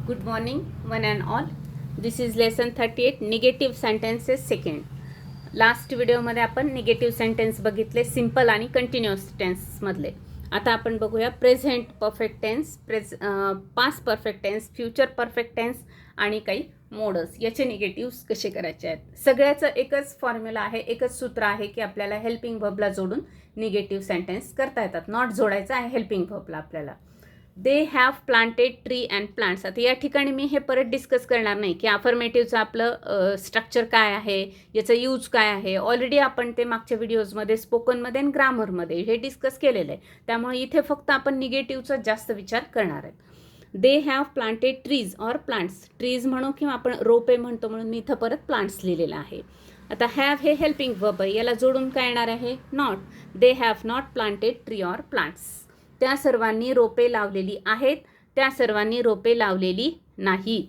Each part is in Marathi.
Good morning, one and all. This is lesson 38, negative sentences second. Last व्हिडिओमध्ये आपण निगेटिव्ह सेंटेन्स बघितले, सिम्पल आणि कंटिन्युअस टेन्समधले. आता आपण बघूया present perfect tense, past perfect tense, future perfect tense आणि काही मोडस याचे निगेटिव्स कसे करायचे आहेत. सगळ्याचं एकच फॉर्म्युला आहे, एकच सूत्र आहे की आपल्याला हेल्पिंग व्हर्बला जोडून निगेटिव्ह सेंटेन्स करता येतात. नॉट जोडायचं आहे हेल्पिंग व्हर्बला आपल्याला. They have planted tree and plants. आता या ठिकाणी मी हे परत डिस्कस करणार नाही की अफर्मेटिव्हचं आपलं स्ट्रक्चर काय आहे, याचं यूज काय आहे. ऑलरेडी आपण ते मागच्या व्हिडिओजमध्ये स्पोकनमध्ये आणि ग्रामरमध्ये हे डिस्कस केलेलं आहे. त्यामुळे इथे फक्त आपण निगेटिव्हचा जास्त विचार करणार आहेत. They have planted trees or plants. Trees म्हणू किंवा आपण रोपे म्हणतो म्हणून मी इथं परत प्लांट्स लिहिलेलं आहे. आता हॅव हे हेल्पिंग वर्ब आहे, याला जोडून काय येणार आहे not. They have not planted tree or plants. त्या सर्वांनी रोपे लावलेली आहेत, त्या सर्वांनी रोपे लावलेली नाहीत.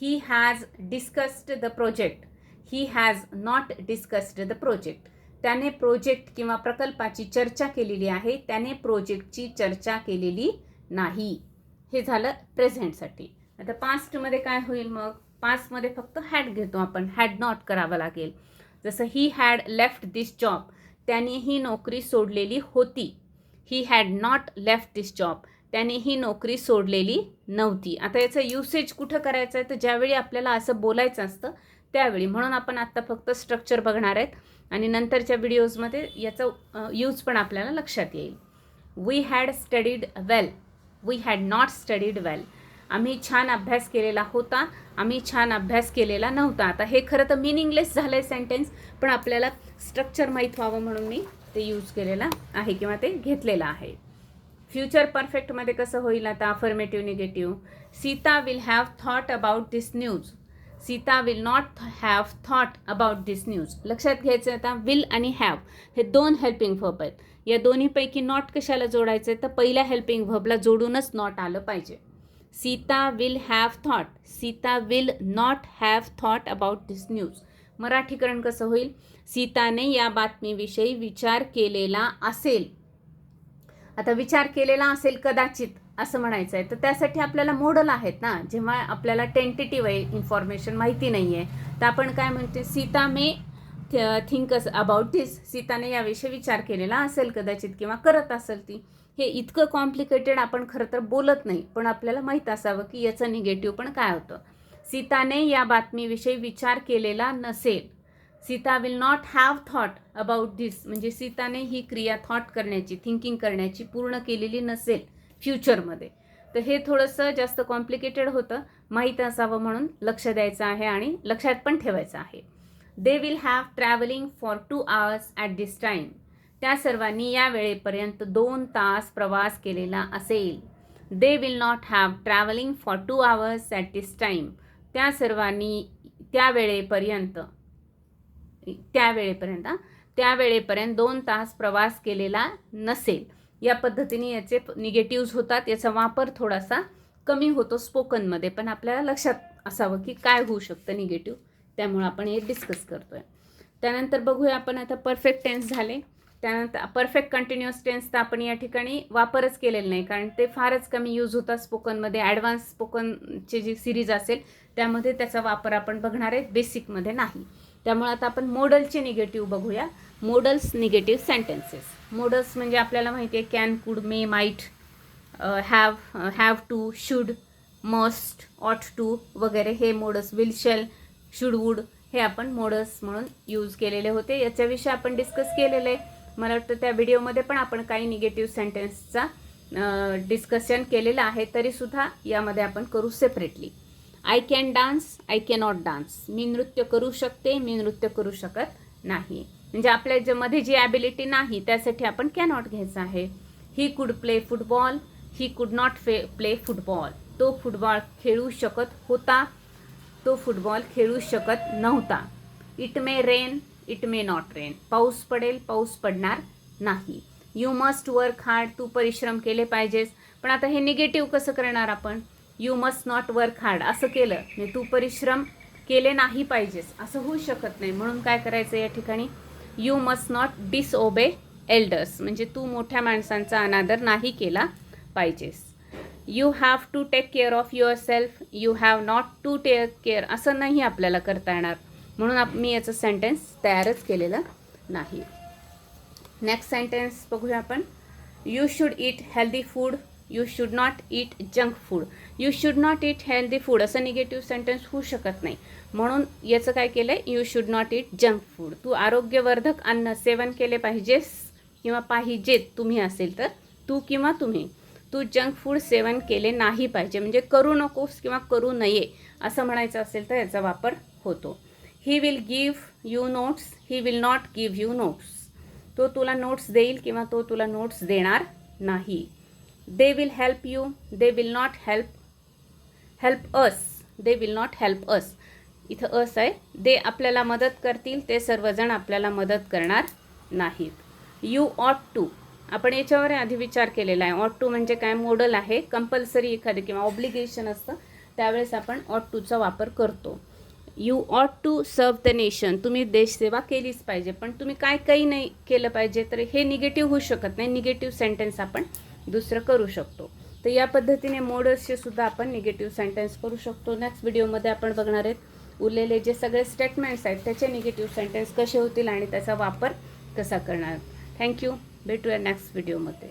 He has discussed the project. He has not discussed the project. त्याने प्रोजेक्ट किंवा प्रकल्पाची चर्चा केलेली आहे, त्याने प्रोजेक्टची चर्चा केलेली नाही. हे झालं प्रेझेंटसाठी. आता पास्टमध्ये काय होईल मग. पास्टमध्ये फक्त हॅड घेतो आपण, हॅड नॉट करावं लागेल. जसं he had left this job. त्याने ही नोकरी सोडलेली होती. He had not left this job. त्याने ही नोकरी सोडलेली नव्हती. आता याचं युसेज कुठं करायचं आहे तर ज्यावेळी आपल्याला असं बोलायचं असतं त्यावेळी. म्हणून आपण आत्ता फक्त स्ट्रक्चर बघणार आहेत आणि नंतरच्या व्हिडिओजमध्ये याचा यूज पण आपल्याला लक्षात येईल. We had studied well. We had not studied well. आम्ही छान अभ्यास केलेला होता, आम्ही छान अभ्यास केलेला नव्हता. आता हे खरं तर मिनिंगलेस झालं आहे सेंटेन्स, पण आपल्याला स्ट्रक्चर माहीत व्हावं म्हणून मी ते यूज केलेला आहे किंवा ते घेतलेलं आहे. फ्युचर परफेक्टमध्ये कसं होईल आता affirmative negative. Sita will have thought about this news. Sita will not have thought about this news. लक्षात घ्यायचं आता विल आणि हॅव हे दोन हेल्पिंग व्हर्ब आहेत. या दोन्हीपैकी नॉट कशाला जोडायचं आहे तर पहिल्या हेल्पिंग व्हर्बला जोडूनच नॉट आलं पाहिजे. Sita will have thought. Sita will not have thought about this news. मराठीकरण कसं होईल. सीताने या बातमीविषयी विचार केलेला असेल. आता विचार केलेला असेल कदाचित असं म्हणायचं आहे तर त्यासाठी आपल्याला मॉडल आहेत ना. जेव्हा आपल्याला टेंटेटिव्ह आहे, इन्फॉर्मेशन माहिती नाही आहे, तर आपण काय म्हणते सीता मे थिंक अबाउट दिस. सीताने याविषयी विचार केलेला असेल कदाचित किंवा करत असेल ती. हे इतकं कॉम्प्लिकेटेड आपण खरं तर बोलत नाही, पण आपल्याला माहीत असावं की याचं निगेटिव्ह पण काय होतं. सीताने या बातमीविषयी विचार केलेला नसेल. Sita will not have thought about this म्हणजे सीताने ही क्रिया थॉट करण्याची, थिंकिंग करण्याची पूर्ण केलेली नसेल फ्युचरमध्ये. तर हे थोडंसं जास्त कॉम्प्लिकेटेड होतं, माहीत असावं म्हणून लक्ष द्यायचं आहे आणि लक्षात पण ठेवायचं आहे. They will have travelling for 2 hours at this time. त्या सर्वांनी या वेळेपर्यंत 2 तास प्रवास केलेला असेल. They will not have travelling for 2 hours at this time. त्या सर्वांनी त्यावेळेपर्यंत 2 तास प्रवास केलेला नसेल. या पद्धतीने याचे निगेटिव्ज होतात. याचा वापर थोडासा कमी होतो स्पोकनमध्ये, पण आपल्याला लक्षात असावं की काय होऊ शकतं निगेटिव्ह. त्यामुळे आपण हे डिस्कस करतोय. त्यानंतर बघूया आपण आता परफेक्ट टेन्स झाले. त्यानंतर परफेक्ट कंटिन्युअस टेन्सचा आपण या ठिकाणी वापरच केलेला नाही, कारण ते फारच कमी यूज होतात स्पोकनमध्ये. ॲडव्हान्स स्पोकनची जी सिरीज असेल त्यामध्ये त्याचा वापर आपण बघणार आहे, बेसिकमध्ये नाही. त्यामुळे आता आपण मॉडलचे निगेटिव्ह बघूया. Modals negative sentences. मॉडल्स म्हणजे आपल्याला माहिती आहे can, could, may, might, have to, should, must, ought to वगैरे हे मॉडल्स. विल, शेल, शुड, वुड हे आपण मॉडल्स म्हणून यूज केलेले होते. याच्याविषयी आपण डिस्कस केलेलं आहे. मला वाटतं त्या व्हिडिओमध्ये पण आपण काही निगेटिव्ह सेंटेन्सचा डिस्कशन केलेलं आहे, तरीसुद्धा यामध्ये आपण करू separately. I can dance, I cannot dance. मी नृत्य करू शकते, मी नृत्य करू शकत नाही. म्हणजे आपल्या ज्यामध्ये जी ॲबिलिटी नाही त्यासाठी आपण कॅनॉट घ्यायचं आहे. He could play football, he could not play football. तो फुटबॉल खेळू शकत होता, तो फुटबॉल खेळू शकत नव्हता. It may rain, it may not rain. पाऊस पडेल, पाऊस पडणार नाही. You must work hard. तू परिश्रम केले पाहिजेस. पण आता हे निगेटिव्ह कसं करणार आपण. You must not work hard असं केलं म्हणजे तू परिश्रम केले नाही पाहिजेस असं होऊ शकत नाही. म्हणून काय करायचं या ठिकाणी you must not disobey elders म्हणजे तू मोठ्या माणसांचा अनादर नाही केला पाहिजेस. You have to take care of your self, you have not to take care असं नाही आपल्याला करता येणार, म्हणून मी याचं सेंटेन्स तयारच केलेलं नाही. नेक्स्ट सेंटेन्स बघूया आपण. You should eat healthy food, you should not eat junk food. You should not eat healthy food असं निगेटिव्ह सेंटेन्स होऊ शकत नाही, म्हणून याचं काय केलं आहे, you should not eat junk food. तू आरोग्यवर्धक अन्न सेवन केले पाहिजेस किंवा पाहिजेत, तुम्ही असेल तर तू किंवा तुम्ही, तू जंक फूड सेवन केले नाही पाहिजे, म्हणजे करू नकोस किंवा करू नये असं म्हणायचं असेल तर याचा वापर होतो. He will give you notes, he will not give you notes. तो तुला नोट्स देईल किंवा तो तुला नोट्स देणार नाही. They will help you, they will not help us, they will not help us. इथं अस आहे. दे आपल्याला मदत करतील, ते सर्वजण आपल्याला मदत करणार नाहीत. यू ऑट टू, आपण याच्यावर आधी विचार केलेला आहे. ऑट टू म्हणजे काय, मॉडल आहे, कंपल्सरी एखादे किंवा ऑब्लिगेशन असतं त्यावेळेस आपण ऑट टूचा वापर करतो. यू ऑट टू सर्व द नेशन, तुम्ही देशसेवा केलीच पाहिजे, पण तुम्ही काय काही नाही केलं पाहिजे, तर हे निगेटिव्ह होऊ शकत नाही. निगेटिव्ह सेंटेन्स आपण दुसरं करू शकतो. तर या पद्धतीने मॉडल्सचे सुद्धा आपण निगेटिव्ह सेंटेन्स करू शकतो. नेक्स्ट व्हिडिओमध्ये आपण बघणार आहेत उरलेले जे सगळे स्टेटमेंट्स आहेत त्याचे निगेटिव्ह सेंटेन्स कसे होतील आणि त्याचा वापर कसा करणार. थँक्यू. भेटूया नेक्स्ट व्हिडिओमध्ये.